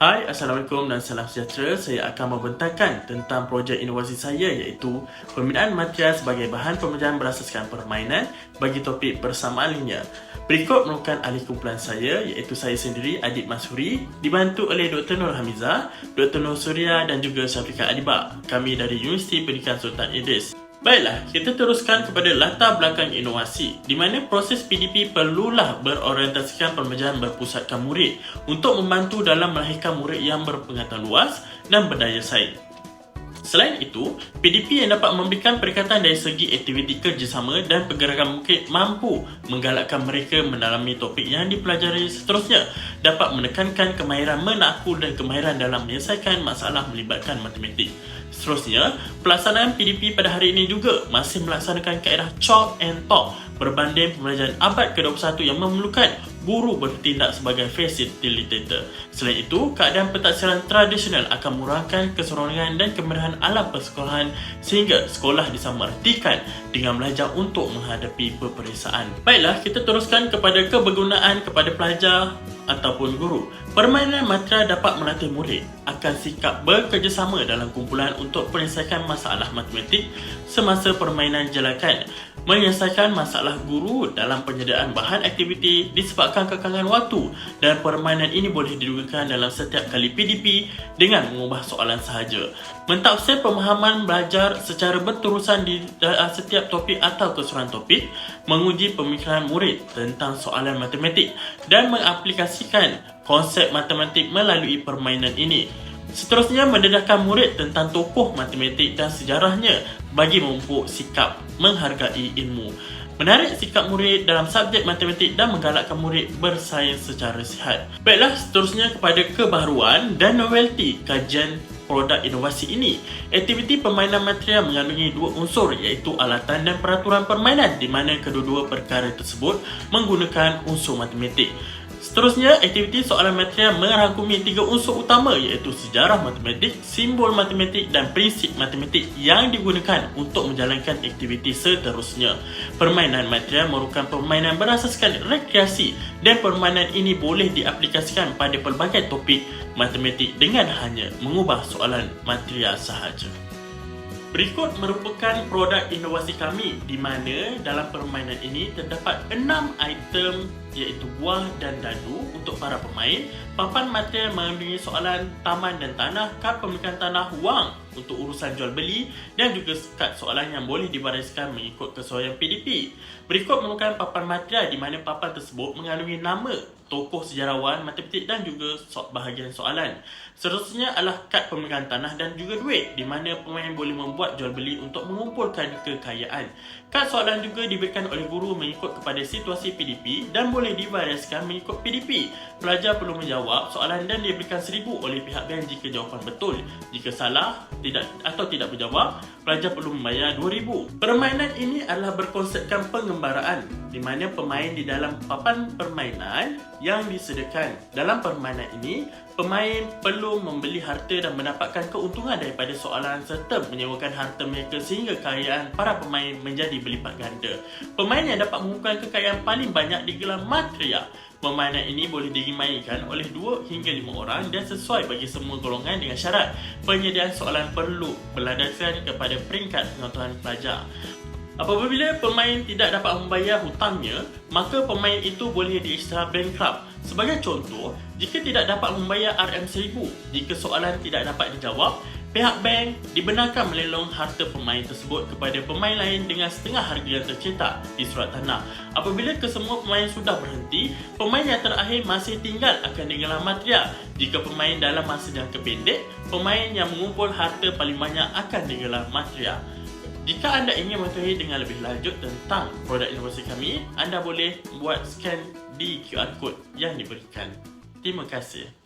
Hai, Assalamualaikum dan salam sejahtera. Saya akan membentangkan tentang projek inovasi saya iaitu pembinaan material sebagai bahan pembelajaran berasaskan permainan bagi topik persamaan linear. Berikut merupakan ahli kumpulan saya iaitu saya sendiri, Adib Mashuri, dibantu oleh Dr. Nur Hamizah, Dr. Nur Surya dan juga Syafiqah Adibah. Kami dari Universiti Pendidikan Sultan Idris. Baiklah, kita teruskan kepada latar belakang inovasi di mana proses PDP perlulah berorientasikan pembelajaran berpusatkan murid untuk membantu dalam melahirkan murid yang berpengetahuan luas dan berdaya saing. Selain itu, PDP yang dapat memberikan perikatan dari segi aktiviti kerjasama dan pergerakan murid mampu menggalakkan mereka mendalami topik yang dipelajari seterusnya, dapat menekankan kemahiran menakul dan kemahiran dalam menyelesaikan masalah melibatkan matematik. Seterusnya, pelaksanaan PDP pada hari ini juga masih melaksanakan kaedah chalk and talk berbanding pembelajaran abad ke-21 yang memerlukan guru bertindak sebagai facilitator. Selain itu, keadaan pentaksiran tradisional akan mengurangkan keserongan dan kemerahan alam persekolahan sehingga sekolah disamaratikan dengan belajar untuk menghadapi peperiksaan. Baiklah, kita teruskan kepada kebergunaan kepada pelajar ataupun guru. Permainan material dapat melatih murid akan sikap bekerjasama dalam kumpulan untuk penyelesaian masalah matematik semasa permainan jalakan. Menyelesaikan masalah guru dalam penyediaan bahan aktiviti disebabkan kekangan waktu dan permainan ini boleh digunakan dalam setiap kali PDP dengan mengubah soalan sahaja. Mentafsir pemahaman belajar secara berterusan di setiap topik atau keseluruhan topik, menguji pemikiran murid tentang soalan matematik dan mengaplikasikan konsep matematik melalui permainan ini. Seterusnya, mendedahkan murid tentang tokoh matematik dan sejarahnya bagi memupuk sikap menghargai ilmu. Menarik sikap murid dalam subjek matematik dan menggalakkan murid bersains secara sihat. Baiklah, seterusnya kepada kebaharuan dan novelty kajian produk inovasi ini. Aktiviti permainan material mengandungi dua unsur iaitu alatan dan peraturan permainan di mana kedua-dua perkara tersebut menggunakan unsur matematik. Seterusnya, aktiviti soalan material merangkumi tiga unsur utama iaitu sejarah matematik, simbol matematik dan prinsip matematik yang digunakan untuk menjalankan aktiviti seterusnya. Permainan material merupakan permainan berasaskan rekreasi dan permainan ini boleh diaplikasikan pada pelbagai topik matematik dengan hanya mengubah soalan material sahaja. Berikut merupakan produk inovasi kami di mana dalam permainan ini terdapat 6 item iaitu buah dan dadu untuk para pemain, papan material mengandungi soalan taman dan tanah, kad pemilikan tanah, wang untuk urusan jual beli dan juga kad soalan yang boleh dibariskan mengikut kesesuaian PDP. Berikut merupakan papan material di mana papan tersebut mengandungi nama tokoh sejarawan matematik dan juga bahagian soalan. Seterusnya adalah kad pemilikan tanah dan juga duit di mana pemain boleh membuat jual beli untuk mengumpulkan kekayaan. Kad soalan juga diberikan oleh guru mengikut kepada situasi PDP dan boleh dibariskan mengikut PDP. Pelajar perlu menjawab soalan dan diberikan 1000 oleh pihak bank jika jawapan betul. Jika salah tidak menjawab, pelajar perlu membayar 2000. Permainan ini adalah berkonsepkan pengembaraan di mana pemain di dalam papan permainan yang disediakan. Dalam permainan ini, pemain perlu membeli harta dan mendapatkan keuntungan daripada soalan serta menyewakan harta mereka sehingga kekayaan para pemain menjadi berlipat ganda. Pemain yang dapat mengumpulkan kekayaan paling banyak digelar matria. Permainan ini boleh dimainkan oleh 2 hingga 5 orang dan sesuai bagi semua golongan dengan syarat penyediaan soalan perlu berlandaskan kepada peringkat pengetahuan pelajar. Apabila pemain tidak dapat membayar hutangnya, maka pemain itu boleh diisytihar bankrupt. Sebagai contoh, jika tidak dapat membayar RM1000 jika soalan tidak dapat dijawab, pihak bank dibenarkan melelong harta pemain tersebut kepada pemain lain dengan setengah harga yang tercetak di surat tanah. Apabila kesemua pemain sudah berhenti, pemain yang terakhir masih tinggal akan digelar matria. Jika pemain dalam masa jangka pendek, pemain yang mengumpul harta paling banyak akan digelar matria. Jika anda ingin mengetahui dengan lebih lanjut tentang produk inovasi kami, anda boleh buat scan di QR code yang diberikan. Terima kasih.